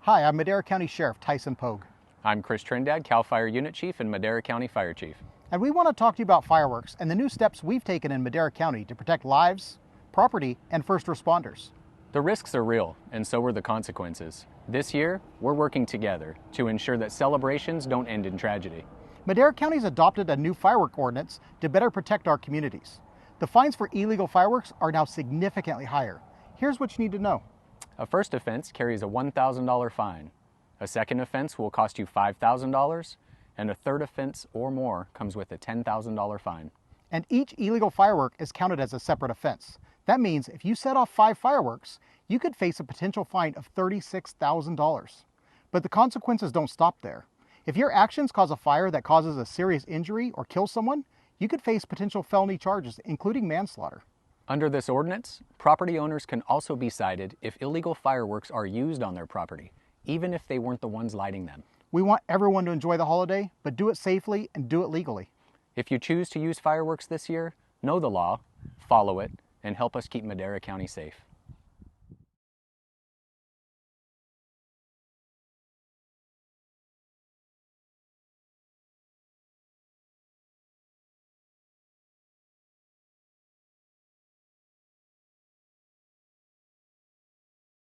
Hi, I'm Madera County Sheriff Tyson Pogue. I'm Chris Trindad, CAL FIRE Unit Chief and Madera County Fire Chief. And we want to talk to you about fireworks and the new steps we've taken in Madera County to protect lives, property, and first responders. The risks are real, and so are the consequences. This year, we're working together to ensure that celebrations don't end in tragedy. Madera County's adopted a new firework ordinance to better protect our communities. The fines for illegal fireworks are now significantly higher. Here's what you need to know. A first offense carries a $1,000 fine. A second offense will cost you $5,000, and a third offense or more comes with a $10,000 fine. And each illegal firework is counted as a separate offense. That means if you set off 5 fireworks, you could face a potential fine of $36,000. But the consequences don't stop there. If your actions cause a fire that causes a serious injury or kills someone, you could face potential felony charges, including manslaughter. Under this ordinance, property owners can also be cited if illegal fireworks are used on their property, even if they weren't the ones lighting them. We want everyone to enjoy the holiday, but do it safely and do it legally. If you choose to use fireworks this year, know the law, follow it, and help us keep Madera County safe.